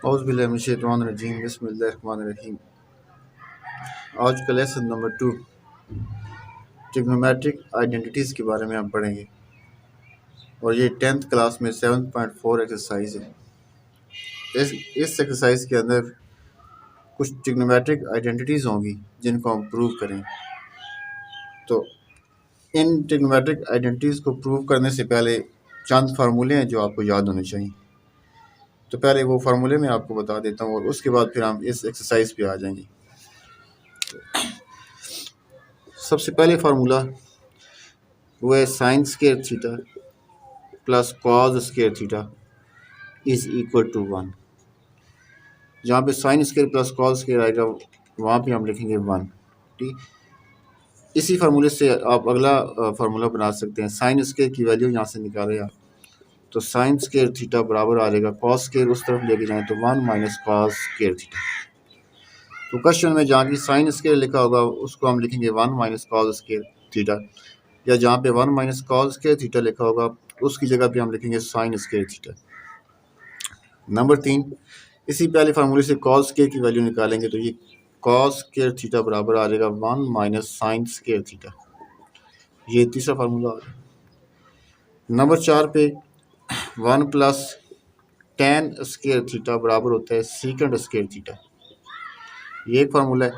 औज़ुबिल्लाहिमिनश्शैतानिर्रजीम बिस्मिल्लाहिर्रहमानिर्रहीम। आज का लेसन नंबर 2 ट्रिग्नोमेट्रिक आइडेंटिटीज़ के बारे में हम पढ़ेंगे और ये 10th क्लास में 7.4 एक्सरसाइज है। इस एक्सरसाइज के अंदर कुछ ट्रिग्नोमेट्रिक आइडेंटिटीज़ होंगी जिनको हम प्रूव करें। तो इन ट्रिग्नोमेट्रिक आइडेंटिटीज़ को प्रूव करने से पहले चंद फार्मूले हैं जो आपको याद होने चाहिए। तो पहले वो फार्मूले मैं आपको बता देता हूँ और उसके बाद फिर हम इस एक्सरसाइज पे आ जाएंगे। सबसे पहले फार्मूला वो है sine square theta plus cos square theta is equal to 1। जहाँ पे sine square plus cos square आएगा वहाँ पे हम लिखेंगे 1। ठीक, इसी फार्मूले से आप अगला फार्मूला बना सकते हैं। साइन स्क्वायर की वैल्यू यहाँ से निकाले आप, तो साइन स्क्वायर थीटा बराबर आ जाएगा कॉस स्क्वायर उस तरफ लेके जाएँ तो 1 माइनस कॉस स्क्वायर थीटा। तो क्वेश्चन में जहाँ की साइन स्क्वायर लिखा होगा उसको हम लिखेंगे 1 माइनस कॉस स्क्वायर थीटा, या जहाँ पे 1 माइनस कॉस स्क्वायर थीटा लिखा होगा उसकी जगह पे हम लिखेंगे साइन स्क्वायर थीटा। नंबर 3, इसी पहले फार्मूले से कॉस स्क्वायर की वैल्यू निकालेंगे तो ये कॉस स्क्वायर थीटा बराबर आ जाएगा 1 माइनस साइन स्क्वायर थीटा। ये तीसरा फार्मूला आ गया। नंबर 4 पे 1 प्लस टेन स्क्वायर थीटा बराबर होता है सीकेंड स्क्वायर थीटा। ये एक फार्मूला है।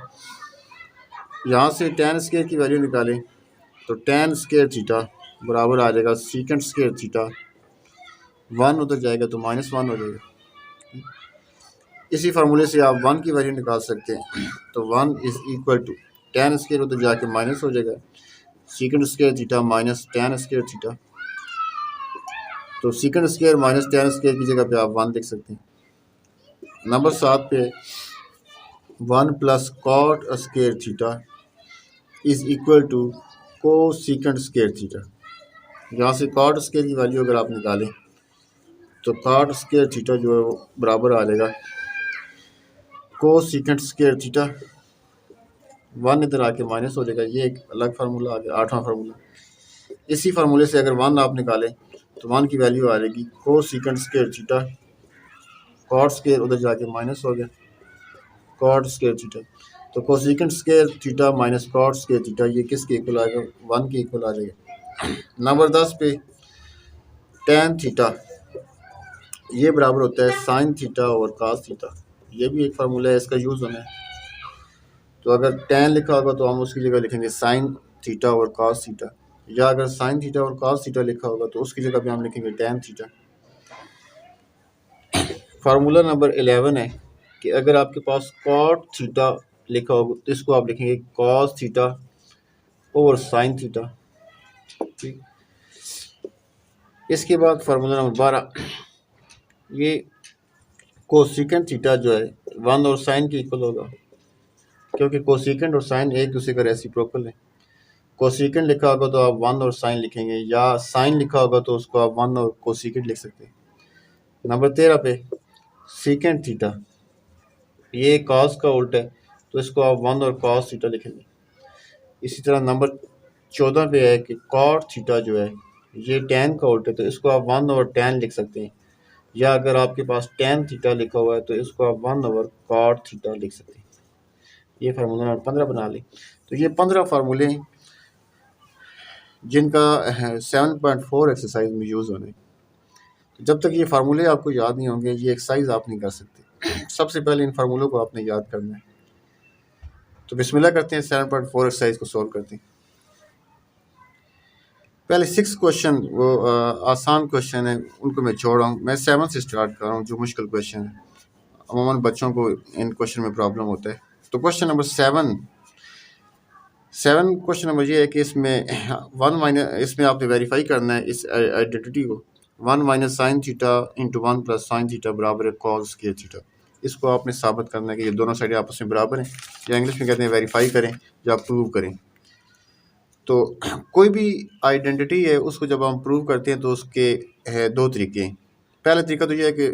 यहाँ से टेन स्क्वायर की वैल्यू निकालें तो टेन स्क्वायर थीटा बराबर आ जाएगा सीकेंड स्क्वायर थीटा। 1 उधर जाएगा तो -1 हो जाएगा। इसी फार्मूले से आप 1 की वैल्यू निकाल सकते हैं, तो 1 is equal to tan square उधर जाके माइनस हो जाएगा, secant square theta minus tan square theta. तो secant square minus tan square की जगह पे आप 1 लिख सकते हैं। नंबर 7 पे 1 plus cot square theta is equal to cosecant square theta. यहाँ से कॉट स्क्वायर की वैल्यू अगर आप निकालें तो कॉट स्क्वायर थीटा जो है वो बराबर आ जाएगा को सीकेंड स्क्वायर थीटा। 1 इधर आके माइनस हो जाएगा। ये एक अलग फार्मूला आ गया, 8वां फार्मूला। इसी फार्मूले से अगर 1 आप निकालें तो 1 की वैल्यू आ जाएगी cosecant square theta. Cot square उधर जाके माइनस हो गया, कॉट स्क्वायर थीटा। तो cosecant square theta minus cot square theta ये किसके इक्वल आएगा? 1 के इक्वल आ जाएगा। नंबर 10 पे टेन थीटा ये बराबर होता है साइन थीटा और कास थीटा। ये भी एक फार्मूला है, इसका यूज़ होना है। तो अगर टेन लिखा होगा तो हम उसकी जगह लिखेंगे साइन थीटा और कास थीटा, या अगर साइन थीटा और कास थीटा लिखा होगा तो उसकी जगह पे हम लिखेंगे टेन थीटा। फार्मूला नंबर 11 है कि अगर आपके पास कॉट थीटा लिखा होगा तो इसको आप लिखेंगे कॉस थीटा और साइन थीटा। ठीक, इसके बाद फार्मूला नंबर 12, ये कोसेकेंड थीटा जो है 1 और साइन के इक्वल होगा, क्योंकि कोसेकेंड और साइन एक दूसरे का रेसिप्रोकल है। कोसेकेंड लिखा होगा तो आप 1 और साइन लिखेंगे, या साइन लिखा होगा तो उसको आप 1 और कोसेकेंड लिख सकते हैं। नंबर 13 पे सीकेंड थीटा ये कॉस का उल्टा है तो इसको आप 1 और कॉस थीटा लिखेंगे। इसी तरह नंबर 14 पे है कि कॉट थीटा जो है ये टेन का उल्टा है तो इसको आप 1 और टेन लिख सकते हैं, या अगर आपके पास टेन थीटा लिखा हुआ है तो इसको आप 1 ओवर कॉट थीटा लिख सकते हैं। ये फार्मूला नंबर 15 बना लें। तो ये 15 फार्मूले हैं जिनका 7.4 एक्सरसाइज में यूज़ होने। तो जब तक ये फार्मूले आपको याद नहीं होंगे ये एक्सरसाइज आप नहीं कर सकते। सबसे पहले इन फार्मूलों को आपने याद करना है। तो बिस्मिल्लाह करते हैं, 7.4 एक्सरसाइज को सॉल्व करते हैं। पहले 6 क्वेश्चन वो आसान क्वेश्चन है, उनको मैं छोड़ रहा हूँ। मैं 7 से स्टार्ट कर रहा हूँ जो मुश्किल क्वेश्चन है। अमूमन बच्चों को इन क्वेश्चन में प्रॉब्लम होता है। तो क्वेश्चन नंबर 7 क्वेश्चन नंबर ये है कि इसमें 1 माइनस, इसमें आपने वेरीफाई करना है इस आइडेंटिटी को। 1 minus sine theta into 1 plus sine theta बराबर है कॉस स्क्वायर थीटा। इसको आपने साबित करना है कि ये दोनों साइडें आपस में बराबर हैं, या इंग्लिश में कहते हैं वेरीफाई करें या प्रूव करें। तो कोई भी आइडेंटिटी है उसको जब हम प्रूव करते हैं तो उसके है 2 तरीके। पहला तरीका तो ये है कि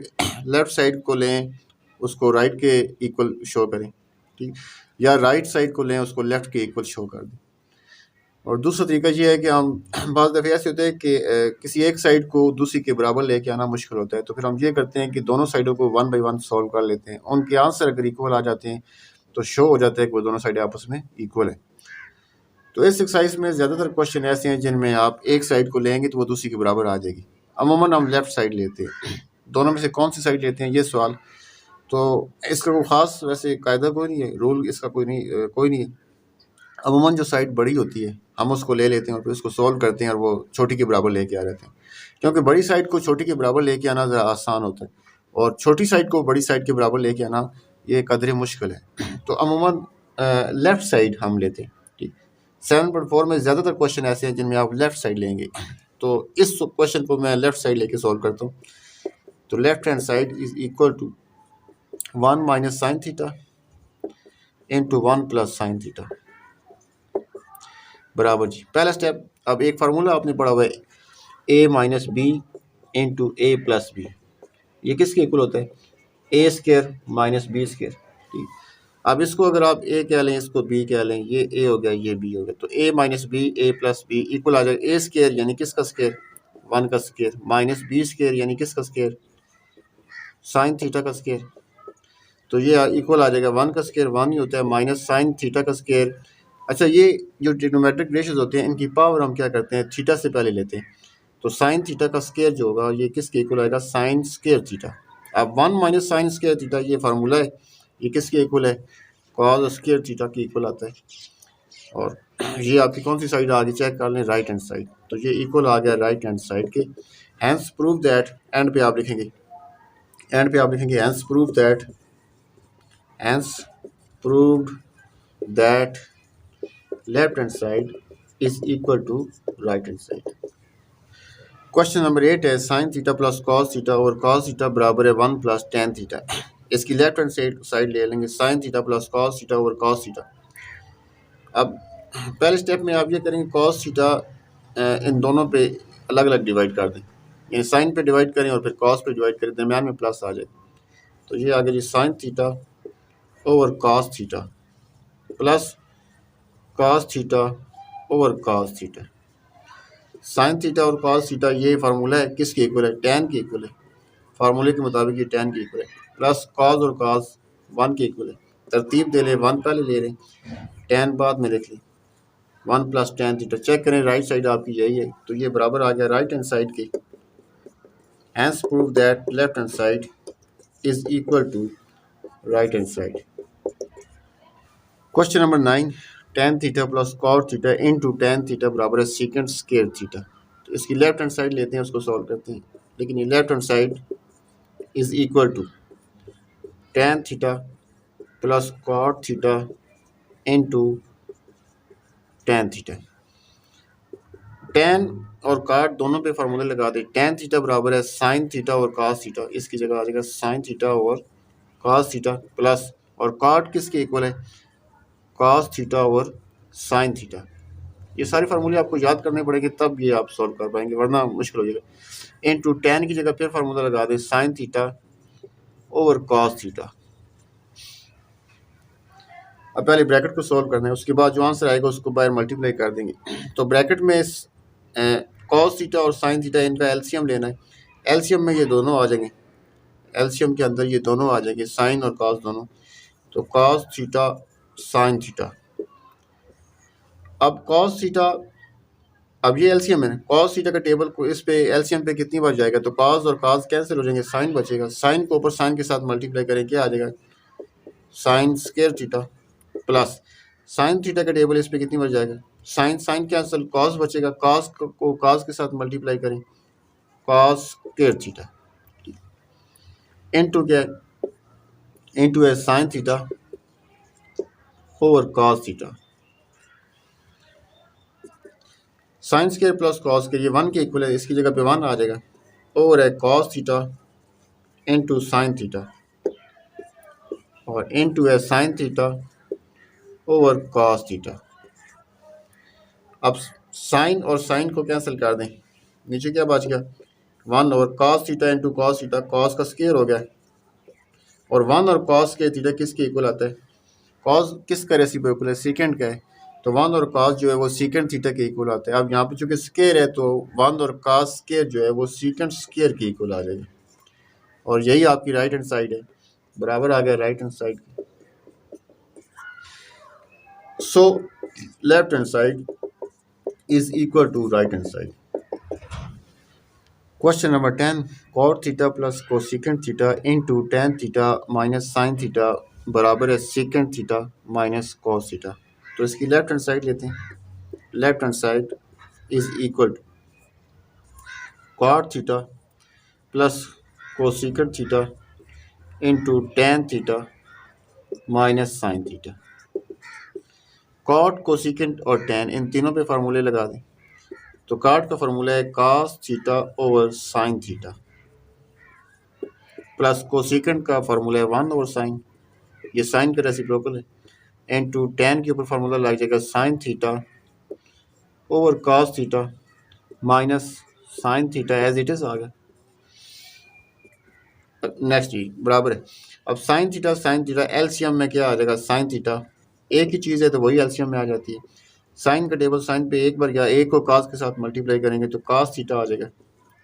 लेफ़्ट साइड को लें उसको राइट के इक्वल शो करें, ठीक, या राइट साइड को लें उसको लेफ़्ट के इक्वल शो कर दें। और दूसरा तरीका ये है कि हम बाज़ दफ़े ऐसे होते हैं कि किसी एक साइड को दूसरी के बराबर लेके आना मुश्किल होता है, तो फिर हम ये करते हैं कि दोनों साइडों को 1 बाई 1 सॉल्व कर लेते हैं। उनके आंसर अगर इक्वल आ जाते हैं तो शो हो जाता है कि वो दोनों साइडें आपस में इक्वल है। तो इस एक्सरसाइज में ज़्यादातर क्वेश्चन ऐसे हैं जिनमें आप एक साइड को लेंगे तो वो दूसरी के बराबर आ जाएगी। अमूमन हम लेफ़्ट साइड लेते हैं। दोनों में से कौन सी साइड लेते हैं ये सवाल, तो इसका कोई ख़ास वैसे कायदा कोई नहीं है, रूल इसका कोई नहीं है। अमूमन जो साइड बड़ी होती है हम उसको ले लेते हैं और फिर उसको सॉल्व करते हैं और वो छोटी के बराबर लेके आ जाते हैं, क्योंकि बड़ी साइड को छोटी के बराबर लेके आना ज़रा आसान होता है और छोटी साइड को बड़ी साइड के बराबर लेके आना ये कदरे मुश्किल है। तो अमूमन लेफ़्ट साइड हम लेते हैं। ठीक, 7.4 में ज़्यादातर क्वेश्चन ऐसे हैं जिनमें आप लेफ़्ट साइड लेंगे, तो इस क्वेश्चन को मैं लेफ़्ट साइड लेके सॉल्व करता हूँ। तो left hand side is equal to 1 minus sine theta into 1 plus sine theta बराबर जी। पहला स्टेप, अब एक फार्मूला आपने पढ़ा हुआ है ए माइनस बी इंटू ए प्लस बी, ये किसके इक्वल होता है, ए स्क्वायर माइनस बी स्क्वायर। ठीक, अब इसको अगर आप ए कह लें इसको बी कह लें, ये ए हो गया ये बी हो गया, तो ए minus B a plus B equal आ जाएगा ए स्क्वायर यानी किसका स्क्वायर, 1 का स्क्वायर, माइनस बी स्क्वायर यानी किसका स्क्वायर, साइन थीटा का स्क्वायर। तो ये इक्वल आ जाएगा 1 का स्क्वायर 1 ही होता है माइनस साइन थीटा का स्क्वायर। अच्छा, ये जो ट्रिग्नोमेट्रिक रेशियोज होते हैं इनकी पावर हम क्या करते हैं, थीटा से पहले लेते हैं। तो साइन थीटा का स्क्वायर जो होगा ये किसके इक्वल आएगा, साइन स्क्वायर थीटा। अब 1 माइनस साइन स्क्वायर थीटा ये फार्मूला है, ये किसके इक्वल है, कॉस स्क्वायर थीटा के इक्वल आता है। और ये आपकी कौन सी साइड आ गई, चेक कर लें, राइट हैंड साइड। तो ये इक्वल आ गया राइट हैंड साइड के। हैंस प्रूव दैट, एंड पे आप लिखेंगे, hence proved that left hand side is equal to right hand side. Question number 8 है sine theta plus cos theta और कॉस थीटा बराबर है 1 प्लस टेन थीटा। इसकी left hand side ले लेंगे, sine theta plus cos theta और cos theta. अब पहले स्टेप में आप ये करेंगे कॉस थीटा इन दोनों पे अलग अलग डिवाइड कर दें, यानी साइन पे डिवाइड करें और फिर कॉस पे डिवाइड करें, दरम्यान में प्लस आ जाए। तो ये आ गया जी sine theta over cos theta plus cos theta over cos theta. Sine theta और कॉस थीटा ये फार्मूला है किसके इक्वल है, टेन के इक्वल है। फार्मूले के मुताबिक ये टेन के इक्वल है, प्लस कॉस और कॉस 1 के इक्वल है। तरतीब दे लें, 1 पहले ले लें, टेन बाद में लिख लें, 1 प्लस टेन थीटा। चेक करें राइट साइड आपकी यही है, तो ये बराबर आ गया राइट हैंड साइड के। Hence prove that left hand side is equal to right hand side. Question number 9, tan theta plus cot theta into tan theta बराबर है सेकंड स्क्वायर थीटा। तो इसकी लेफ्ट हैंड साइड लेते हैं, उसको solve करते हैं। लेकिन ये left hand side is equal to tan theta plus cot theta into tan theta. Tan और काट दोनों पे फार्मूले लगा दे। टेन थीटा बराबर है साइन थीटा और कॉस थीटा, इसकी जगह आ जाएगा साइन थीटा और कॉस थीटा प्लस, और काट किसके इक्वल है, कॉस थीटा और साइन थीटा। ये सारे फार्मूले आपको याद करने पड़ेंगे तब ये आप सॉल्व कर पाएंगे, वरना मुश्किल हो जाएगा। इनटू टेन की जगह फिर फार्मूला लगा दें sign theta over cos theta. अब पहले ब्रैकेट को सॉल्व करना है, उसके बाद जो आंसर आएगा उसको बाहर मल्टीप्लाई कर देंगे। तो ब्रैकेट में कॉस थीटा और साइन थीटा इनका एलसीएम लेना है। एलसीएम में ये दोनों आ जाएंगे, एलसीएम के अंदर ये दोनों आ जाएंगे, साइन और कॉस दोनों। तो कॉस थीटा साइन थीटा। अब कॉस थीटा, अब ये एलसीएम है, कॉस थीटा का टेबल को इस पे एलसीएम पे कितनी बार जाएगा, तो कॉस और कॉस कैंसिल हो जाएंगे, साइन बचेगा। साइन को ऊपर साइन के साथ मल्टीप्लाई करें, क्या आ जाएगा, sign square theta plus sine theta का टेबल इस पे कितनी बार जाएगा, साइन साइन कैंसिल, कॉस बचेगा, कॉस को कॉस के साथ मल्टीप्लाई करें, कॉस स्क्वायर थीटा इनटू क्या, इनटू है sine theta over cos theta. Sine square plus cos के ये 1 के इक्वल है, इसकी जगह पे 1 आ जाएगा, ओवर है cos theta into sine theta और इनटू है sine theta over cos theta. अब साइन और साइन को कैंसिल कर दें, नीचे क्या बच गया, 1 over cos theta into cos theta, cos का स्क्वायर हो गया, और 1 और कॉस के थीटा किसके इक्वल आता है, कॉस किस का रेसिप्रोकल है, सेकेंड का है, तो 1 और cos जो है वो सीकेंट थीटा के इक्वल आता है। अब यहाँ पे चूंकि स्केयर है तो 1 और cos स्केयर जो है वो सीकेंट स्केयर के इक्वल आ जाएगा, और यही आपकी राइट हैंड साइड है, बराबर आ गया right hand side. So left hand side is equal to right hand side. Question number 10, cot theta plus cosecant theta into tan theta minus sin theta बराबर है secant theta minus cos theta। तो इसकी left hand side लेते हैं। Left hand side is equal to cot theta plus cosecant theta into tan theta minus sin theta। cot, cosecant और tan इन तीनों पे फार्मूले लगा दें। तो cot का फार्मूला है cos theta over sin theta, plus cosecant का फार्मूला है 1 ओवर साइन, ये साइन का रेसिप्रोकल है, एंड टू tan के ऊपर फार्मूला लग जाएगा sin theta over cos theta minus sin theta as it is आ गया। नेक्स्ट जी बराबर है, अब sin थीटा एलसीएम में क्या आ जाएगा, sin थीटा एक ही चीज़ है तो वही एलसीएम में आ जाती है। साइन का टेबल साइन पे एक बार गया, एक को cos के साथ मल्टीप्लाई करेंगे तो cos थीटा आ जाएगा,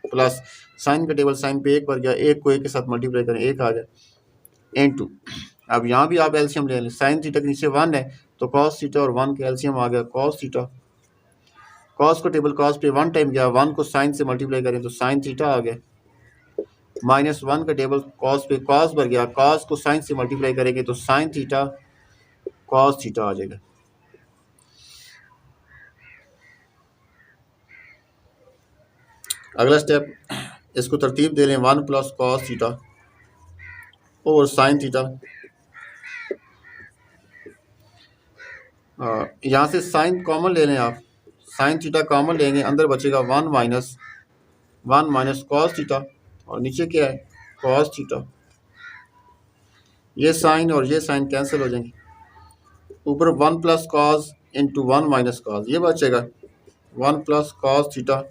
प्लस साइन का टेबल साइन पे एक बार गया, एक को एक के साथ मल्टीप्लाई करें, एक आ गया, एन टू। अब यहाँ भी आप एलसीएम ले लें, साइन थीटा के नीचे 1 है तो cos थीटा और 1 के एलसीएम आ गया cos थीटा। cos को टेबल cos पे 1 टाइम गया, 1 को साइन से मल्टीप्लाई करें तो साइन थीटा आ गया, माइनस 1 का टेबल cos पे cos पर गया, cos को साइन से मल्टीप्लाई करेंगे तो साइन थीटा cos थीटा आ जाएगा। अगला स्टेप, इसको तरतीब दे लें, 1 plus cos theta over sine theta. यहाँ से साइन कॉमन ले लें आप, साइन थीटा कॉमन लेंगे, अंदर बचेगा 1 माइनस कॉस थीटा, और नीचे क्या है कॉस थीटा। ये साइन और ये साइन कैंसिल हो जाएंगे, ऊपर 1 plus cos into 1 minus cos, ये बचेगा 1 plus cos theta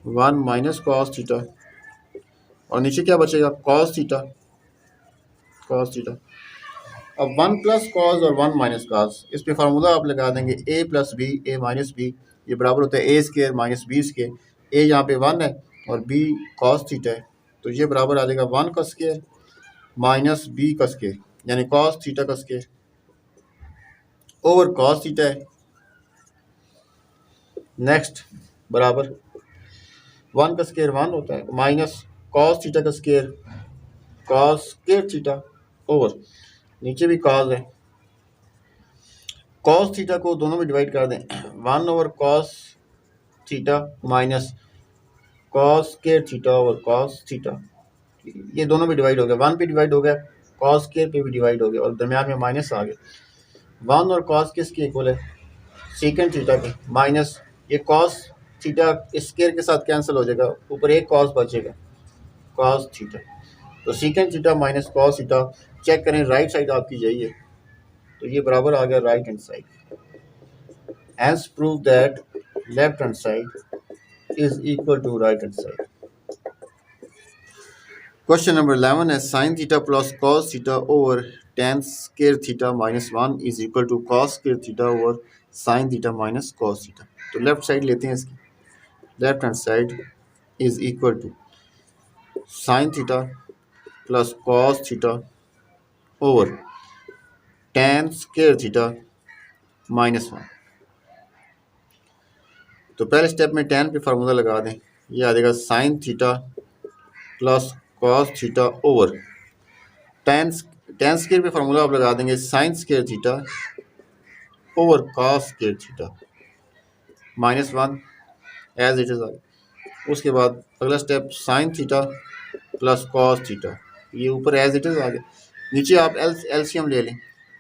1 minus cos theta, और नीचे क्या बचेगा कॉस थीटा। अब 1 प्लस कॉस और 1 माइनस कॉस, इस पे फार्मूला आप लगा देंगे a plus B A minus b, ये बराबर होता है a square minus b square. A यहाँ पे 1 है और b कॉस थीटा है, तो ये बराबर आ जाएगा 1 का स्केयर माइनस b का स्केयर, यानी कॉस थीटा का स्केयर ओवर कॉस थीटा है। नेक्स्ट बराबर 1 का स्केयर 1 होता है माइनस कॉस थीटा का square cos square theta over, नीचे भी कॉस है, कॉस थीटा को दोनों में डिवाइड कर दें, 1 over cos theta minus cos square theta over cos theta, ये दोनों भी डिवाइड हो गया, 1 पे डिवाइड हो गया, कॉस स्क्वायर पे भी डिवाइड हो गया, और दरम्यान में माइनस आ गया। 1 और कॉस किसके इक्वल है, सीकेंट थीटा के, माइनस ये कॉस थीटा स्क्वायर के साथ कैंसिल हो जाएगा, ऊपर एक कॉस बचेगा कॉस थीटा, तो secant theta minus cos theta. Check करें राइट साइड आपकी यही है, तो ये बराबर आ गया right hand side. Hence prove that left hand side is equal to right hand side. Question number 11 is sin theta plus cos theta over tan square theta minus 1 is equal to cos square theta over sin theta minus cos theta। तो left side लेते हैं इसकी, left hand side is equal to sin theta plus cos theta over tan square theta minus 1। तो पहले step में tan पे formula लगा दें, ये आ जाएगा sine theta plus cos theta over tan square पे फार्मूला आप लगा देंगे sine square theta over cos square theta minus 1 as it is. उसके बाद अगला step sine theta plus cos theta, ये ऊपर एज इट इज आ गया, नीचे आप एलसीएम ले लें,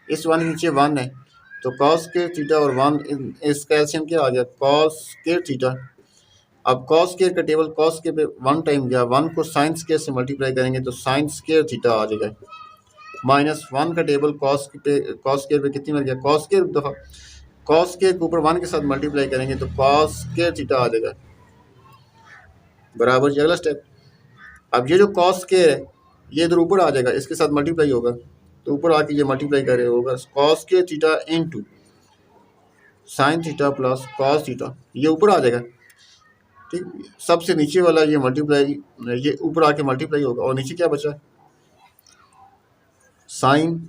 इस 1 के नीचे 1 है तो कॉस स्क्वायर थीटा और 1 इसका एलसीएम क्या आ गया कॉस स्क्वायर थीटा। अब कॉस स्क्वायर का टेबल कॉस स्क्वायर पे 1 टाइम गया, 1 को साइन स्क्वायर से मल्टीप्लाई करेंगे तो साइन स्क्वायर थीटा आ जाएगा, माइनस 1 का टेबल कॉस स्क्वायर पे कितनी बार गया कॉस स्क्वायर दफ़ा, कॉस स्क्वायर के ऊपर 1 के साथ मल्टीप्लाई करेंगे तो कॉस स्क्वायर थीटा आ जाएगा बराबर। अगला स्टेप, अब ये जो कॉस स्क्वायर है ये इधर ऊपर आ जाएगा, इसके साथ मल्टीप्लाई होगा तो ऊपर आके ये मल्टीप्लाई करे होगा cos square theta into sine theta plus cos theta, ये ऊपर आ जाएगा। ठीक, सबसे नीचे वाला ये मल्टीप्लाई, ये ऊपर आके मल्टीप्लाई होगा और नीचे क्या बचा, sign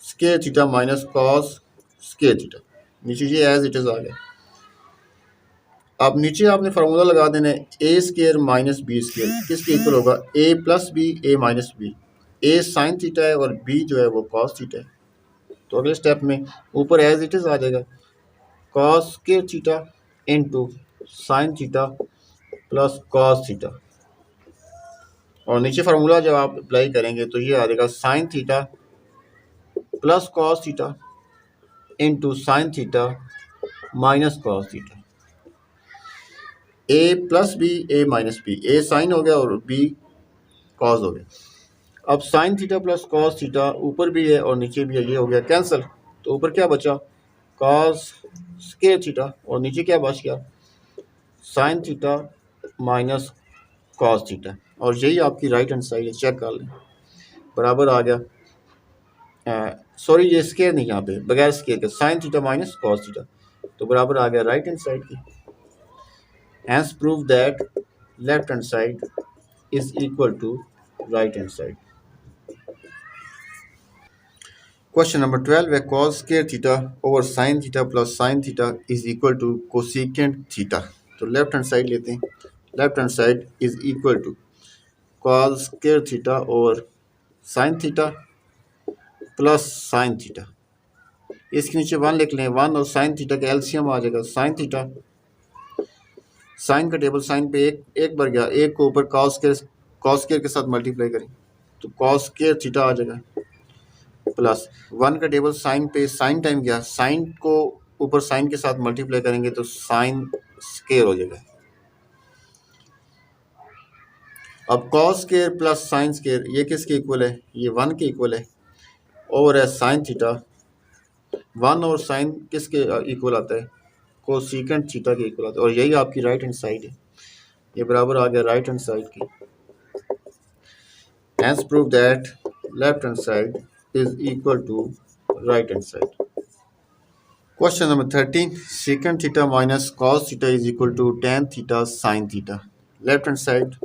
square theta minus cos square theta, नीचे ये एज इट इज आ गया। अब नीचे आपने फार्मूला लगा देना है, a square minus b square किसके इक्वल होगा, ए plus B A minus B. A sine theta है और बी जो है वो कॉस थीटा है। तो अगले स्टेप में ऊपर एज इट इज आ जाएगा, cos square theta into sine theta plus cos theta, और नीचे फार्मूला जब आप अप्लाई करेंगे तो ये आ जाएगा sine theta plus cos theta into sine theta minus cos theta. A plus B A minus B, A sine हो गया और बी कॉस हो गया। अब sine theta plus cos theta ऊपर भी है और नीचे भी है, ये हो गया कैंसिल। तो ऊपर क्या बचा, कॉस स्क्वायर थीटा, और नीचे क्या बच गया, sign theta minus cos theta, और यही आपकी राइट हैंड साइड है। चेक कर लें, बराबर आ गया। सॉरी ये स्क्वायर नहीं, यहाँ पे बगैर स्क्वायर के sign theta minus cos theta, तो बराबर आ गया राइट हैंड साइड की। Hence prove that left hand side is equal to right hand side. Question number 12 where cos square theta over sin theta plus sin theta is equal to cosecant theta. तो left hand side लेते हैं, left hand side is equal to cos square theta over sin theta plus sin theta. इसके नीचे 1 लिख लें, 1 और sin theta का LCM आ जाएगा sin theta, साइन का टेबल साइन पे एक बार गया, एक को ऊपर कॉस स्क्वायर के साथ मल्टीप्लाई करें तो कॉस स्क्वायर थीटा आ जाएगा, प्लस 1 का टेबल साइन पे साइन टाइम गया, साइन को ऊपर साइन के साथ मल्टीप्लाई करेंगे तो साइन स्क्वायर हो जाएगा। अब cos square plus sine square ये किसके इक्वल है, ये 1 के इक्वल है, ओवर है साइन थीटा, 1 और साइन किसके इक्वल आता है, कोसेकेंट थीटा के इक्वल आता है, और यही आपकी राइट हैंड साइड है। ये बराबर आ गया राइट हैंड साइड की। Hence prove that left hand side is equal to right hand side. Question number 13 secant theta minus cos theta is equal to tan theta sin theta. Left hand side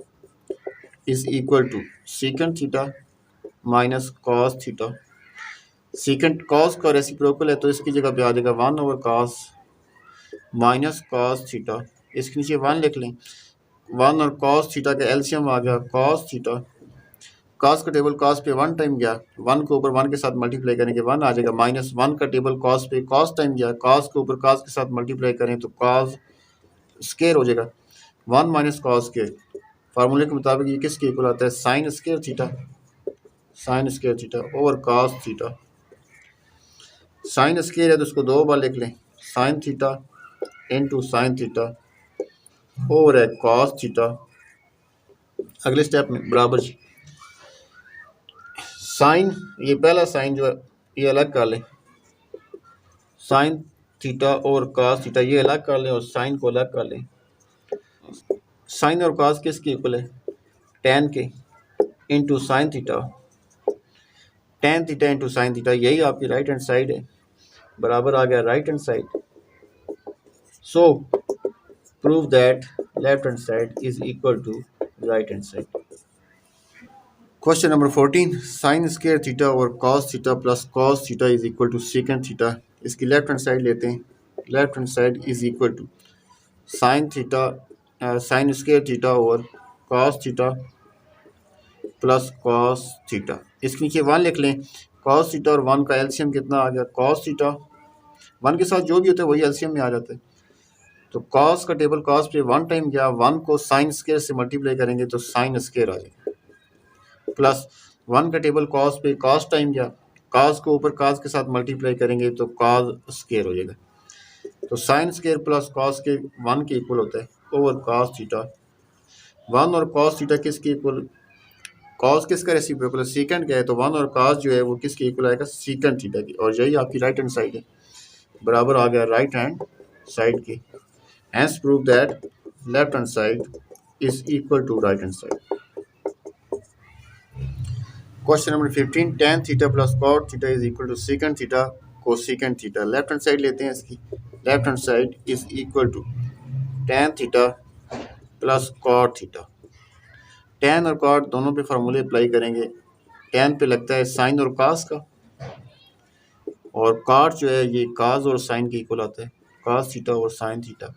is equal to secant theta minus cos theta. Secant cos का reciprocal है तो इसकी जगह पे आ जाएगा 1 over cos minus cos theta, इसके नीचे 1 लिख लें, 1 और cos थीटा का एलसीएम आ गया cos थीटा, cos का टेबल cos पे 1 टाइम गया, 1 को ऊपर 1 के साथ मल्टीप्लाई करेंगे 1 आ जाएगा, माइनस 1 का टेबल cos पे cos टाइम गया, cos को ऊपर cos के साथ मल्टीप्लाई करें तो cos स्क्वायर हो जाएगा, 1 माइनस cos स्क्वायर। फार्मूले के मुताबिक ये किसके इक्वल आता है, sine square theta over cos theta. Sine square है तो उसको 2 बार लिख लें, sign theta into sine theta over है cos थीटा। अगले स्टेप में बराबर साइन, ये पहला साइन जो है ये अलग कर लें, साइन थीटा और cos थीटा ये अलग कर लें और साइन को अलग कर लें। साइन और cos किसके इक्वल है, tan के into sine theta, tan theta into sine theta, यही आपकी राइट हैंड साइड है, बराबर आ गया right hand side. So prove that left hand side is equal to right hand side. Question number 14 sin square theta over cos theta plus cos theta is equal to secant theta. इसकी left hand side लेते हैं, left hand side is equal to sine theta sine square theta over cos theta plus cos theta, इसके नीचे 1 लिख लें, cos theta और 1 का LCM कितना आ गया, cos थीटा, 1 के साथ जो भी होता है वही एलसीएम में आ जाता है, तो cos का टेबल cos पे 1 टाइम गया, 1 को साइन स्क्वायर से मल्टीप्लाई करेंगे तो साइन स्क्वायर आ जाएगा, प्लस 1 का टेबल cos पे cos टाइम गया, cos को ऊपर cos के साथ मल्टीप्लाई करेंगे तो cos स्क्वायर हो जाएगा, तो साइन स्क्वायर प्लस cos के 1 के इक्वल होता है ओवर cos थीटा। 1 और cos थीटा किसके इक्वल, cos किसका रेसिप्रोकल है, सेकंड का है, तो 1 और cos जो है वो किसके इक्वल आएगा, सेकंड थीटा की, और यही आपकी राइट हैंड साइड है, बराबर आ गया राइट हैंड साइड की। Hence prove that left hand side is equal to right hand side. Question number 15 tan theta plus cot theta is equal to secant theta cosecant theta. Left hand side लेते हैं इसकी, left hand side is equal to tan theta plus cot theta. tan और cot दोनों पे फार्मूले apply करेंगे। tan पे लगता है साइन और cos का, और cot जो है ये cos और साइन के इक्वल आता है, cos थीटा और साइन थीटा।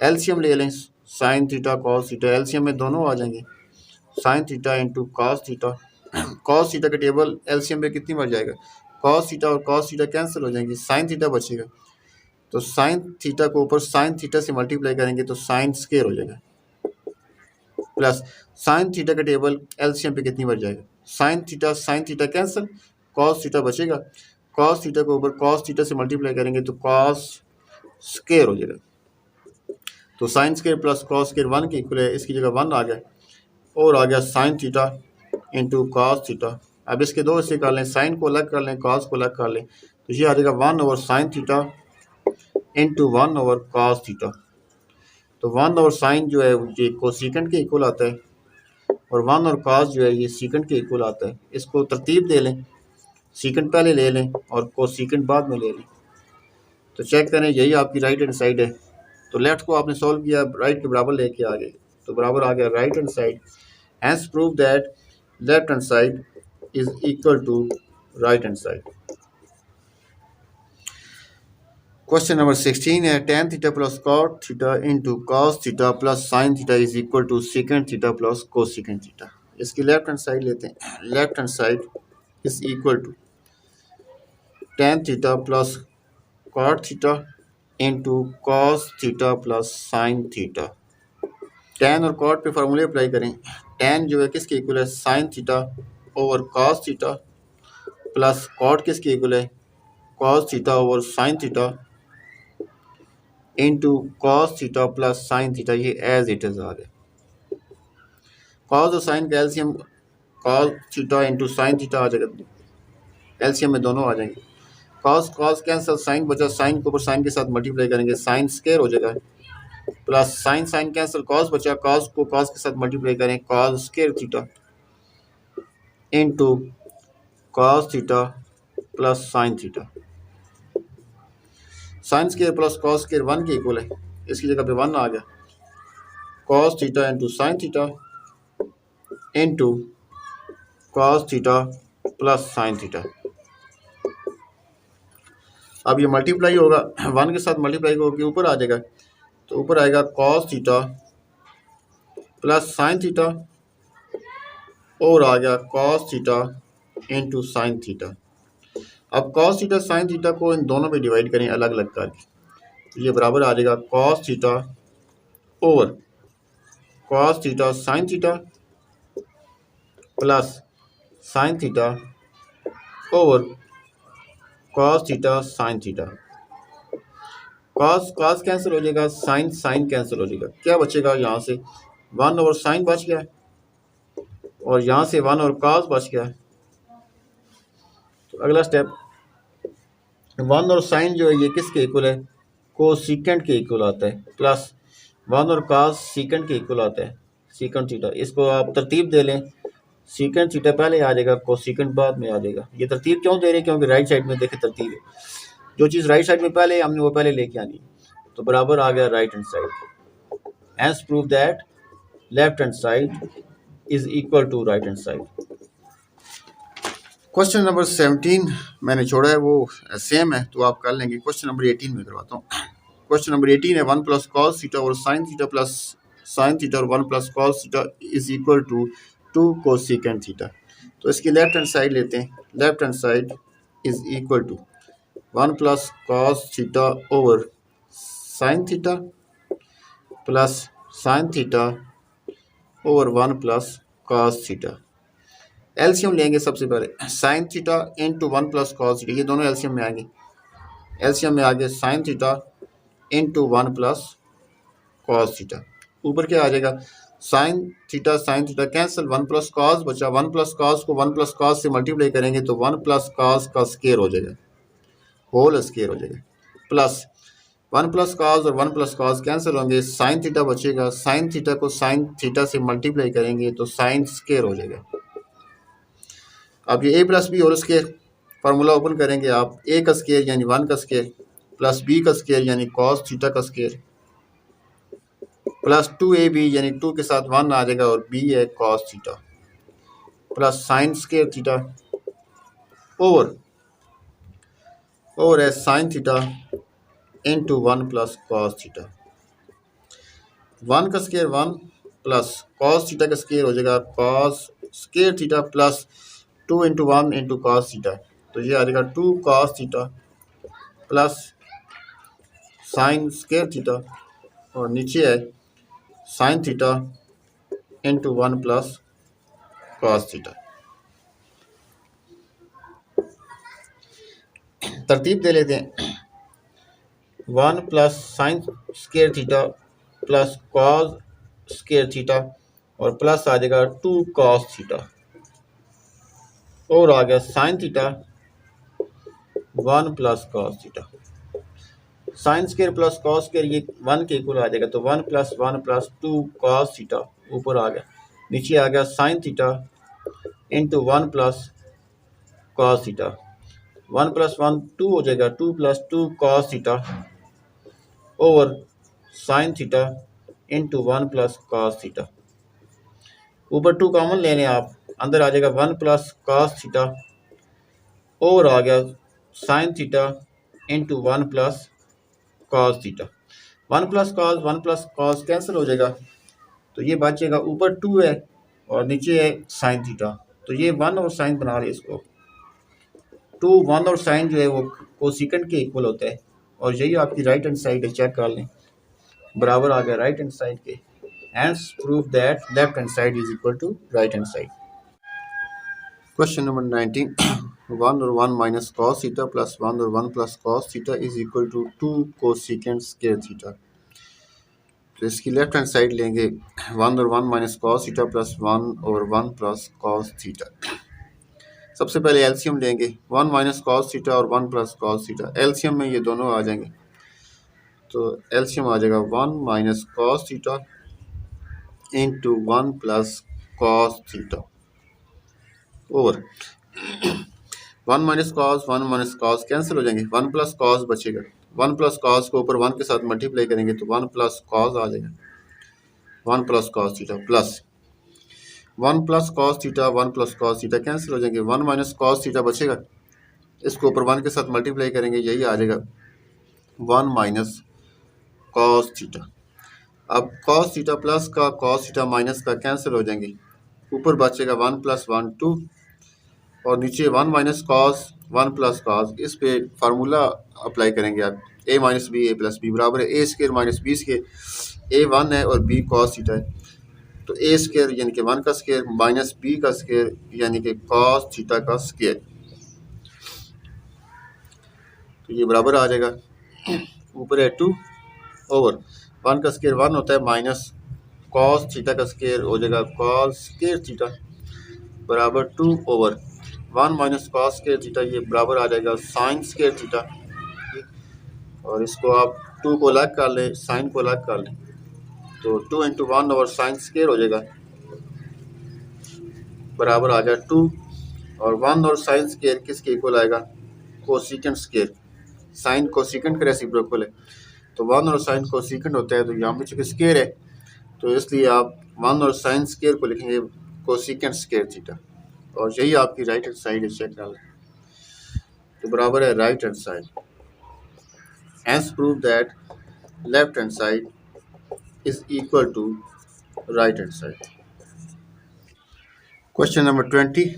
एलसीएम ले लें, sine theta cos theta, LCM में दोनों आ जाएंगे, sign theta into cos theta. cos theta का टेबल एलसीएम में कितनी बार जाएगा, cos थीटा और cos थीटा कैंसिल हो जाएंगे, साइन थीटा बचेगा। तो साइन थीटा को ऊपर साइन थीटा से मल्टीप्लाई करेंगे तो साइन स्क्वायर हो जाएगा, प्लस साइन थीटा का टेबल एलसीएम पे कितनी बार जाएगा, sine theta cancel, cos theta बचेगा, cos थीटा को ऊपर cos थीटा से मल्टीप्लाई करेंगे तो cos स्क्वायर हो जाएगा। तो sine square plus cos square 1 के इक्वल है, इसकी जगह 1 आ गया, और आ गया sign theta into cos theta. अब इसके दो हिस्से कर लें, साइन को अलग कर लें, cos को अलग कर लें, तो ये आ जाएगा 1 over sine theta into 1 over cos theta. तो 1 और साइन जो है ये कोसिकेंट के इक्वल आता है, और 1 और cos जो है ये सीकेंट के इक्वल आता है। इसको तरतीब दे लें, सीकेंट पहले ले लें और कोसिकेंट बाद में ले लें। तो चेक करें, यही आपकी राइट हैंड साइड है। तो लेफ्ट को आपने सॉल्व किया, राइट के बराबर लेके आ गए, तो बराबर आ गया right hand side. Hence prove that left hand side is equal to right hand side. Question number 16 है, tan theta plus cot theta into cos theta plus sine theta is equal to secant theta plus cosecant theta. इसकी left hand side लेते हैं, left hand side is equal to tan theta plus cot theta into cos theta plus sine theta. tan और cot पे फार्मूले apply करें, tan जो है किसके इक्वल है, sine theta over cos theta, plus cot किसके इक्वल है, cos theta over sine theta into cos theta plus sine theta. ये एज इट इज आ गया, cos और साइन का LCM cos theta into sine theta आ जाएगा, एलसीएम में दोनों आ जाएंगे, cos कैंसिल, साइन बचा, साइन को ऊपर साइन के साथ मल्टीप्लाई करेंगे, साइन स्क्वायर हो जाएगा, प्लस साइन कैंसिल, cos बचा, cos को cos के साथ मल्टीप्लाई करें, cos square theta into cos theta plus sine theta. Sine square plus cos square 1 के इक्वल है, इसकी जगह पे 1 आ गया, cos theta into sine theta into cos theta plus sine theta. अब ये मल्टीप्लाई होगा, 1 के साथ मल्टीप्लाई होकर ऊपर आ जाएगा, तो ऊपर आएगा cos theta plus sine theta, और आ गया cos theta into sine theta. अब cos थीटा साइन थीटा को इन दोनों पे डिवाइड करें अलग अलग करके, तो ये बराबर आ जाएगा cos theta over cos theta sine theta plus sine theta over cos theta sine theta. cos cancel हो जाएगा, साइन कैंसिल हो जाएगा, क्या बचेगा, यहाँ से 1 ओवर साइन बच गया, और यहाँ से 1 और cos बच गया। तो अगला स्टेप, 1 और साइन जो है ये किसके इक्वल है, कोसिकेंट के इक्वल आता है, प्लस 1 और cos सीकेंट के इक्वल आता है, सीकेंट थीटा। इसको आप तरतीब दे लें, सीकेंट थीटा पहले आ जाएगा, कोसिकेंट बाद में आ जाएगा। ये तरतीब क्यों दे रहे हैं, क्योंकि राइट साइड में देखें तरतीब है, जो चीज़ राइट साइड में पहले हमने वो पहले लेके आनी, तो बराबर आ गया right hand side. Hence prove that left hand side is equal to right hand side. Question number 17 मैंने छोड़ा है, वो सेम है तो आप कर लेंगे। क्वेश्चन नंबर 18 में करवाता हूँ। क्वेश्चन नंबर 18 है, 1 प्लस cos थीटा और sine theta plus sine theta और 1 plus cos theta is equal to 2 cosecant theta. तो इसकी लेफ्ट हैंड साइड लेते हैं, left hand side is equal to 1 plus cos theta over sine theta plus sine theta over 1 plus cos theta. LCM लेंगे सबसे पहले, sine theta into 1 plus cos theta, ये दोनों LCM में आएंगे, एलसीएम में आगे sign theta into 1 plus cos theta. ऊपर क्या आ जाएगा, sine theta cancel, 1 plus cos बचा, 1 प्लस cos को 1 प्लस cos से मल्टीप्लाई करेंगे तो 1 प्लस cos का स्क्वायर हो जाएगा, होल स्क्वायर हो जाएगा, प्लस 1 प्लस cos और 1 प्लस cos कैंसिल होंगे, साइन थीटा बचेगा, साइन थीटा को साइन थीटा से मल्टीप्लाई करेंगे तो साइन स्क्वायर हो जाएगा। अब ये a plus b whole square formula open करेंगे आप, a का स्क्वायर यानी 1 का स्क्वायर प्लस बी का स्केयर यानी कॉस थीटा का स्केयर प्लस 2ab यानी 2 के साथ 1 आ जाएगा और b है cos theta plus sine square theta over है sine theta into 1 plus cos theta 1 का स्केयर 1 प्लस कॉस थीटा का स्केयर हो जाएगा cos square theta plus 2 into 1 into cos theta तो ये आ जाएगा 2 cos theta plus sine square theta और नीचे है sine theta into 1 plus cos theta. तरतीब दे लेते हैं 1 plus sine square theta plus cos square theta और प्लस आ जाएगा 2 कॉस थीटा और आ गया sign theta 1 plus cos theta sine square plus cos square ये 1 के इक्वल आ जाएगा तो 1 प्लस 1 प्लस 2 कॉस थीटा ऊपर आ गया नीचे आ गया sign theta into 1 plus cos theta 1 plus 1 2 हो जाएगा 2 plus 2 cos theta over sine theta into 1 plus cos theta ऊपर 2 कॉमन ले लें आप अंदर आ जाएगा 1 प्लस कॉस थीटा और आ गया sign theta into 1 plus cos theta 1 plus cos cancel हो जाएगा तो ये बचेगा ऊपर 2 है और नीचे है साइन थीटा तो ये 1 और साइन बना रहे इसको 2 1 और साइन जो है वो कोसिकेंट के इक्वल होता है और यही आपकी राइट हैंड साइड है चेक कर लें बराबर आ गया राइट हैंड साइड के hence prove that left hand side is equal to right hand side. Question number 19 1 or 1 minus cos theta plus 1 or 1 plus cos theta is equal to 2 cosecant square theta. तो इसकी left hand side लेंगे 1 और 1 minus cos theta plus 1 और 1 plus cos theta. सबसे पहले LCM लेंगे 1 minus cos theta और 1 plus cos theta LCM में ये दोनों आ जाएंगे तो एलसीएम आ जाएगा 1 minus cos theta into 1 plus cos theta over 1 minus cos cancel हो जाएंगे 1 प्लस कॉस बचेगा 1 प्लस कॉस को ऊपर 1 के साथ मल्टीप्लाई करेंगे तो 1 प्लस कॉस आ जाएगा 1 plus cos theta plus 1 plus cos theta 1 plus cos theta cancel हो जाएंगे 1 माइनस कॉस थीटा बचेगा इसको ऊपर 1 के साथ मल्टीप्लाई करेंगे यही आ जाएगा 1 माइनस कॉस थीटा। अब कॉस थीटा प्लस का कॉस थीटा माइनस का कैंसिल हो जाएंगे ऊपर बचेगा 1 प्लस 1 2 और नीचे 1 माइनस कॉस 1 प्लस कॉस इस पे फार्मूला अप्लाई करेंगे आप a minus B a plus b बराबर है a square minus b square a 1 है और b कॉस थीटा है तो ए स्केयर यानी कि 1 का स्केयर माइनस बी का स्केयर यानी कि कॉस थीटा का स्केयर तो ये बराबर आ जाएगा ऊपर है 2 ओवर 1 का स्केयर 1 होता है माइनस कॉस थीटा का स्केयर हो जाएगा कॉस स्केयर थीटा बराबर 2 over 1 minus cos square theta ये बराबर आ जाएगा साइन स्केयर थीटा और इसको आप 2 को अलग कर लें साइन को अलग कर लें तो 2 इंटू 1 ओवर साइन स्केयर हो जाएगा बराबर आ जाएगा 2 और 1 और साइन स्केयर किसके इक्वल आएगा कोसिकेंट स्केयर साइन कोसिकेंट का रेसिप्रोकल है तो 1 और साइन कोसिकेंट होता है तो यहाँ पे चूँकि स्केयर है तो इसलिए आप 1 और साइन स्केयर को लिखेंगे कोसिकेंट स्केयर थीटा और यही आपकी राइट हैंड साइड है चेक कर लें तो बराबर है right hand side hence prove that left hand side is equal to right hand side. Question number 20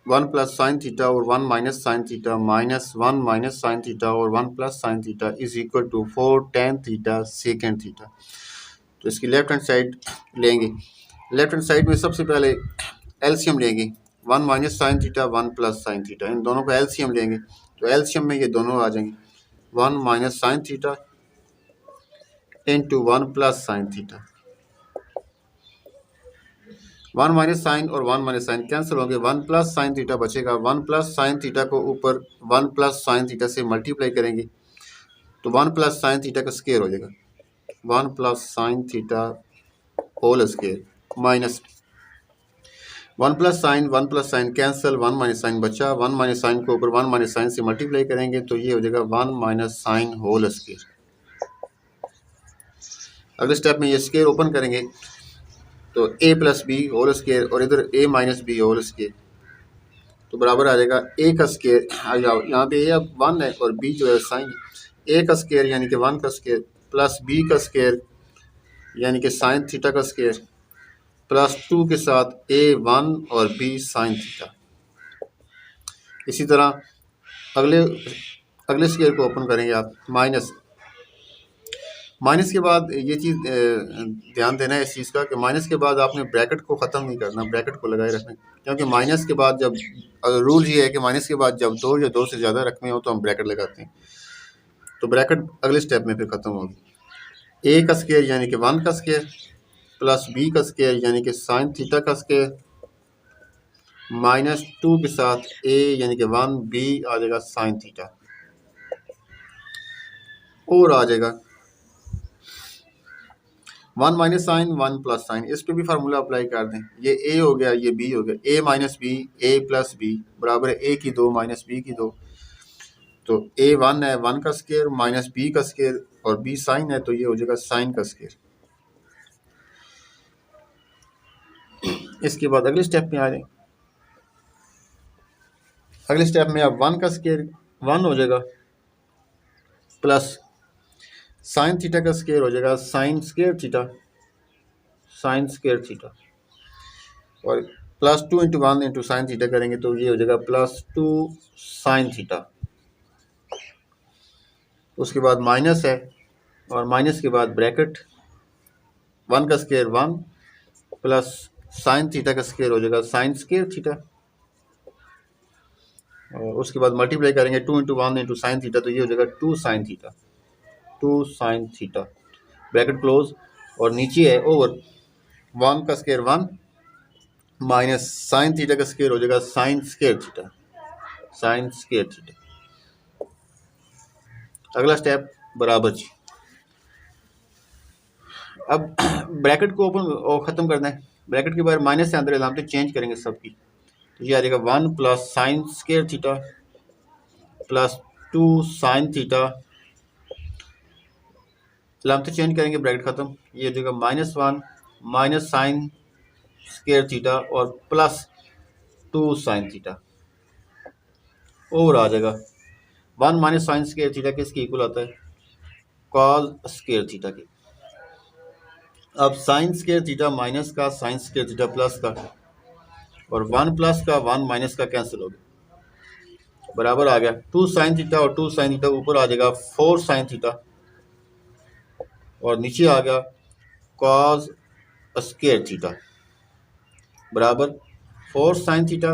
1 plus sin theta or 1 minus sin theta minus 1 minus sin theta or 1 plus sin theta is equal to 4 tan theta secant theta. तो इसकी left hand side लेंगे left hand side में सबसे पहले LCM लेंगे 1 minus sine theta 1 plus sine theta इन दोनों का एलसीएम लेंगे तो एलसीएम में ये दोनों आ जाएंगे 1 minus sine theta into 1 plus sine theta 1 minus sine और 1 माइनस साइन कैंसिल होंगे 1 प्लस साइन थीटा बचेगा 1 प्लस साइन थीटा को ऊपर 1 प्लस साइन थीटा से मल्टीप्लाई करेंगे तो 1 प्लस साइन थीटा का स्केयर हो जाएगा 1 plus sine theta whole square minus one plus sine cancel, one minus sine बचा, वन माइनस साइन को ऊपर वन माइनस साइन से मल्टीप्लाई करेंगे तो ये हो जाएगा one minus sine whole square. अगले स्टेप में ये स्क्वायर ओपन करेंगे तो a plus b whole square और इधर a minus B whole square तो बराबर आ जाएगा a का स्क्वायर। यहाँ पे a अब 1 है और b जो है साइन, a का स्क्वायर यानी कि 1 का स्क्वायर प्लस b का स्क्वायर यानी कि साइन थीटा का स्क्वायर प्लस 2 के साथ a 1 और b साइन थीटा। इसी तरह अगले स्क्वायर को ओपन करेंगे आप, माइनस के बाद ये चीज़ ध्यान देना है इस चीज़ का कि माइनस के बाद आपने ब्रैकेट को ख़त्म नहीं करना, ब्रैकेट को लगाए रखना, क्योंकि माइनस के बाद जब रूल ये है कि माइनस के बाद जब दो या दो से ज़्यादा रकमें हो तो हम ब्रैकेट लगाते हैं, तो ब्रैकेट अगले स्टेप में फिर ख़त्म होगी। a का स्क्वायर यानी कि 1 का स्क्वायर प्लस b का स्क्वायर यानी कि साइन थीटा का स्क्वायर माइनस 2 के साथ a यानी कि 1 b आ जाएगा साइन थीटा और आ जाएगा 1 माइनस साइन 1 प्लस साइन। इस पे भी फार्मूला अप्लाई कर दें, ये a हो गया ये b हो गया, a minus b a plus b बराबर है a की 2 माइनस b की 2, तो a 1 है 1 का स्क्वायर माइनस b का स्क्वायर और b साइन है तो ये हो जाएगा साइन का स्क्वायर। इसके बाद अगले स्टेप में आ जाए, अगले स्टेप में अब 1 का स्क्वायर 1 हो जाएगा प्लस साइन थीटा का स्क्वायर हो जाएगा साइन स्क्वायर थीटा और plus 2 into 1 into sine theta करेंगे तो ये हो जाएगा प्लस 2 साइन थीटा। उसके बाद माइनस है और माइनस के बाद ब्रैकेट 1 का स्क्वायर 1 प्लस साइन थीटा का स्क्वायर हो जाएगा साइन स्क्वायर थीटा और उसके बाद मल्टीप्लाई करेंगे 2 इंटू 1 इंटू साइन थीटा तो ये हो जाएगा 2 साइन थीटा ब्रैकेट क्लोज और नीचे है ओवर 1 का स्क्वायर 1 माइनस साइन थीटा का स्क्वायर हो जाएगा साइन स्क्वायर थीटा। अगला स्टेप बराबर जी। अब ब्रैकेट को ओपन और ख़त्म करना है, ब्रैकेट के बाद माइनस से अंदर अलामतें चेंज करेंगे सबकी, तो ये आ जाएगा 1 plus sine square theta plus 2 sine theta, अलामतें चेंज करेंगे ब्रैकेट ख़त्म, ये हो जाएगा -1 माइनस साइन स्क्वायर थीटा और प्लस 2 साइन थीटा और आ जाएगा 1 माइनस साइन स्क्वायर थीटा किसके इक्वल आता है, कॉस स्क्वायर थीटा की। अब साइन स्क्वायर थीटा माइनस का साइन स्क्वायर थीटा प्लस का और 1 प्लस का 1 माइनस का कैंसिल हो गया, बराबर आ गया 2 साइन थीटा और 2 साइन थीटा ऊपर आ जाएगा 4 साइन थीटा और नीचे आ गया कॉस स्क्वायर थीटा बराबर 4 साइन थीटा।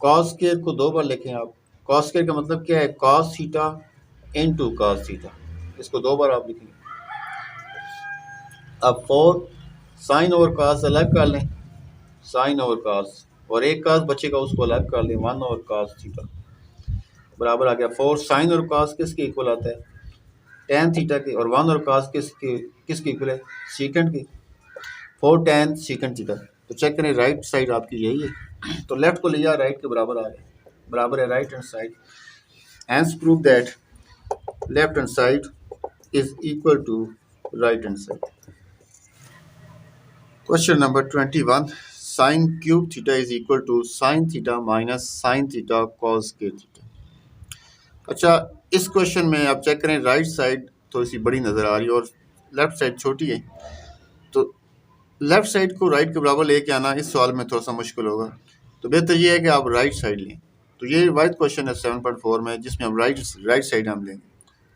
कॉस स्क्वायर को 2 बार लिखें आप, कॉस स्क्वायर का मतलब क्या है, cos theta into cos theta, इसको 2 बार आप लिखेंगे। अब 4 साइन और कॉस अलग कर लें, साइन और कॉस और एक कॉस बचेगा उसको अलग कर लें 1 और कॉस थीटा बराबर आ गया 4 साइन और कॉस किसके इक्वल आता है, टेन थीटा की और 1 और कॉस किसके इक्वल है, सीकेंट की, 4 टेन सीकेंट थीटा। तो चेक करें राइट साइड आपकी यही है, तो लेफ्ट को लिया राइट के बराबर आ गया, बराबर है right hand side, hence prove that left hand side is equal to right hand side. Question number 21, sine cube theta is equal to sine theta minus sine theta cos के theta. अच्छा, इस question में आप check करें right side थोड़ी सी बड़ी नज़र आ रही है और लेफ्ट साइड छोटी है, तो लेफ्ट साइड को राइट के बराबर लेके आना इस सवाल में थोड़ा सा मुश्किल होगा, तो बेहतर ये है कि आप राइट साइड लें। तो ये वाइट क्वेश्चन है 7.4 में जिसमें हम राइट साइड हम लेंगे,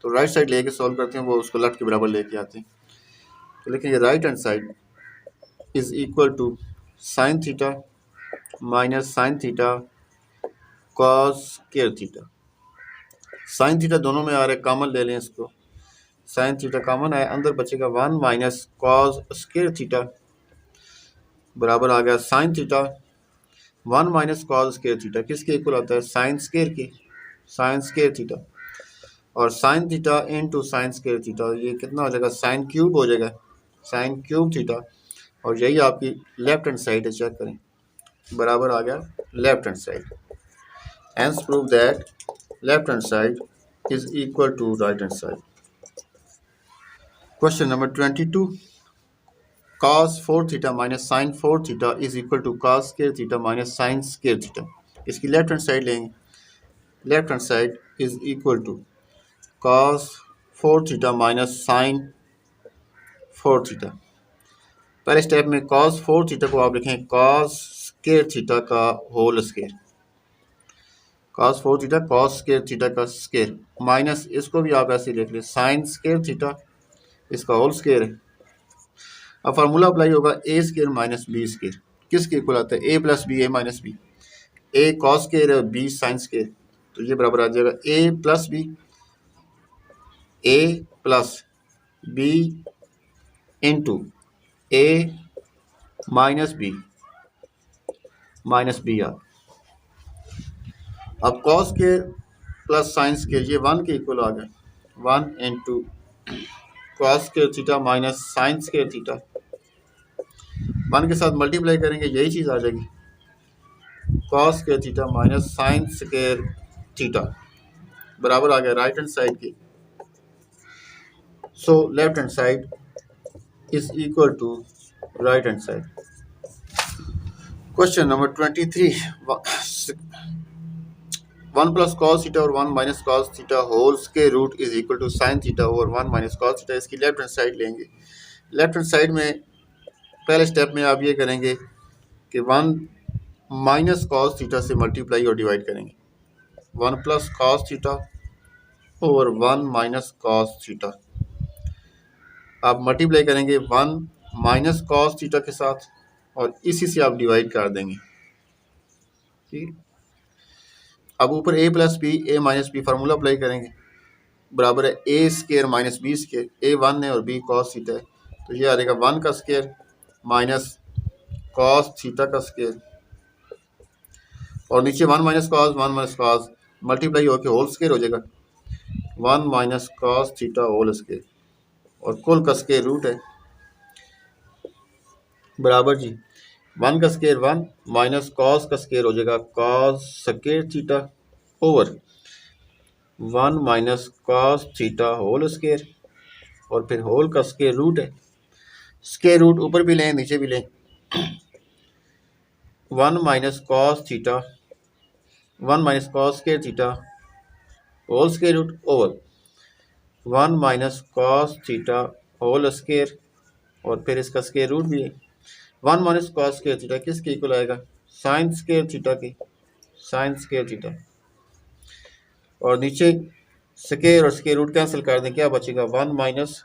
तो राइट साइड लेके सॉल्व करते हैं, वो उसको लेफ्ट के बराबर लेके आते हैं। तो लेकिन ये right hand side is equal to sine theta minus sine theta cos square theta. Sine theta दोनों में आ रहा है, कॉमन ले लें इसको, साइन थीटा कॉमन है, अंदर बचेगा 1 माइनस कॉस स्क्वायर थीटा बराबर आ गया sign theta 1 minus cos square theta किसके इक्वल आता है, साइन स्क्वायर की, साइन स्क्वायर थीटा और sine theta into sine square theta, ये कितना हो जाएगा, साइन क्यूब हो जाएगा, साइन क्यूब थीटा और यही आपकी लेफ्ट हैंड साइड है, चेक करें बराबर आ गया left hand side. Hence prove that left hand side is equal to right hand side. Question number 22. Cos 4 theta minus sin 4 theta is equal to cos square theta minus sin square theta. इसकी left hand side लेंगे, left hand side is equal to cos 4 theta minus sin 4 theta. पहले step में cos 4 theta को आप लिखें cos square theta का whole square, cos 4 थीटा cos square theta का स्क्वायर माइनस इसको भी आप ऐसे लिख लें sin स्क्वायर थीटा, इसका होल स्क्वायर है। अब फार्मूला अप्लाई होगा a square minus b square, किसके इक्वल आता है A plus B, A minus B, A cos square है बी साइन स्क्वायर, तो ये बराबर आ जाएगा A plus B into A minus B आर। अब cos square plus sine square ये 1 के इक्वल आ गया, 1 into cos square theta minus sine square theta, 1 के साथ मल्टीप्लाई करेंगे यही चीज़ आ जाएगी cos square theta minus sine square theta बराबर आ गया राइट हैंड साइड की। So left hand side is equal to right hand side. Question number 23। 1 plus cos theta और 1 minus cos theta whole square root is equal to sine theta और 1 minus cos theta. इसकी left hand side लेंगे, left hand side में पहले step में आप ये करेंगे कि 1 माइनस कॉस थीटा से मल्टीप्लाई और डिवाइड करेंगे, 1 प्लस कॉस थीटा और 1 माइनस कॉस थीटा। आप मल्टीप्लाई करेंगे 1 माइनस कॉस थीटा के साथ और इसी से आप डिवाइड कर देंगे, ठीक। अब ऊपर ए प्लस बी ए माइनस बी फार्मूला अप्लाई करेंगे, बराबर है ए स्क्वायर माइनस बी स्क्वायर, ए 1 है और बी कॉस थीटा है, तो ये आ जाएगा 1 का स्क्वायर माइनस कॉस थीटा का स्क्वायर और नीचे 1 माइनस कॉस मल्टीप्लाई होकर होल स्क्वायर हो जाएगा 1 minus cos theta whole square और कुल का स्क्वायर रूट है बराबर जी 1 का स्क्वायर 1 माइनस कॉस का स्क्वायर हो जाएगा cos square theta over 1 minus cos theta whole square और फिर होल का स्क्वायर रूट है, स्क्वायर रूट ऊपर भी लें नीचे भी लें, 1 minus cos theta 1 minus cos square theta whole square root over 1 minus cos theta whole square और फिर इसका स्क्वायर रूट भी है। 1 माइनस कॉस स्क्वायर थीटा किसके इक्वल आएगा साइन स्क्वायर थीटा की, साइन स्क्वायर थीटा और नीचे स्क्वायर और स्क्वायर रूट कैंसिल कर दें, क्या बचेगा 1 minus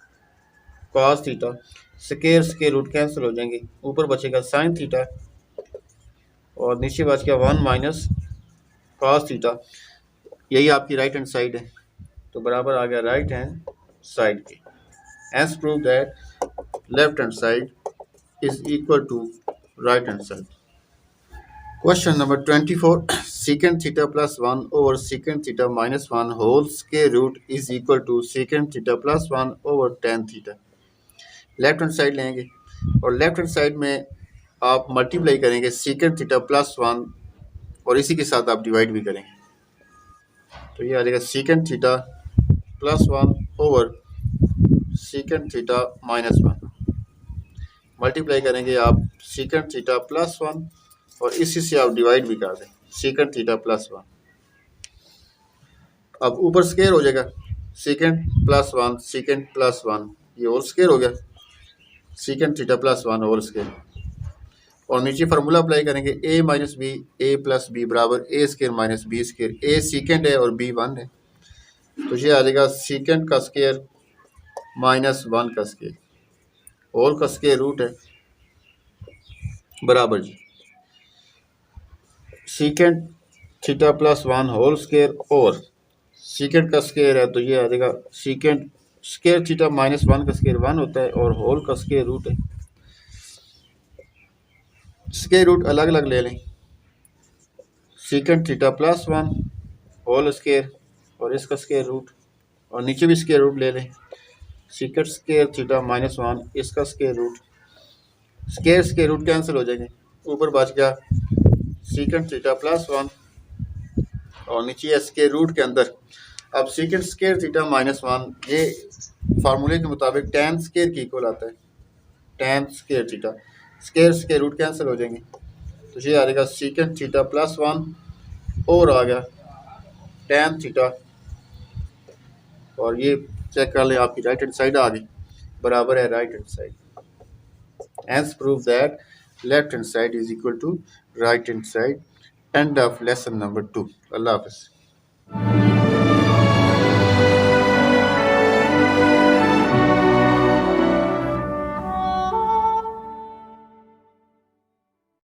cos theta, square root cancel हो जाएंगे, ऊपर बचेगा साइन थीटा और नीचे बच गया 1 माइनस कॉस थीटा। यही आपकी राइट हैंड साइड है, तो बराबर आ गया राइट हैंड साइड की। Hence prove that left hand side is equal to right hand side. Question number 24. Secant theta plus 1 over secant theta minus 1 whole square root is equal to secant theta plus 1 over tan theta. Left hand side लेंगे और left hand side में आप multiply करेंगे secant theta plus 1 और इसी के साथ आप डिवाइड भी करेंगे, तो ये आ जाएगा secant theta plus 1 over secant theta minus 1, multiply करेंगे आप secant थीटा प्लस 1 और इसी से आप डिवाइड भी कर दें secant थीटा प्लस 1। अब ऊपर स्क्वायर हो जाएगा secant प्लस 1 secant प्लस 1 ये होल स्क्वायर हो गया secant theta plus 1 whole square और नीचे फार्मूला अप्लाई करेंगे a minus B a plus b बराबर a square minus b square, a secant है और b 1 है, तो ये आ जाएगा secant का स्क्वायर माइनस 1 का स्क्वायर होल का स्क्वायर रूट है बराबर जी secant theta plus 1 whole square और secant का स्क्वायर है, तो ये आ जाएगा secant स्क्वायर थीटा माइनस 1 का स्क्वायर 1 होता है और होल का स्क्वायर रूट है, स्क्वायर रूट अलग अलग ले लें secant theta plus 1 whole square और इसका स्क्वायर रूट और नीचे भी स्क्वायर रूट ले लें secant स्क्वायर थीटा माइनस 1 इसका square root square root cancel हो जाएंगे, ऊपर बच गया सीकेंट थीटा प्लस 1 और नीचे है स्केयर रूट के अंदर। अब सीकेंट स्केयर थीटा माइनस 1 ये फार्मूले के मुताबिक टैन स्केयर की इक्वल आता है, tan square theta. Square root cancel हो जाएंगे, तो ये आ जाएगा सीकेंट थीटा प्लस 1 और आ गया टैन थीटा, और ये चेक कर ले आपकी राइट हैंड साइड आ गई, बराबर है right hand side. Hence prove that left hand side is equal to right hand side. End of lesson number 2. Allah Hafiz.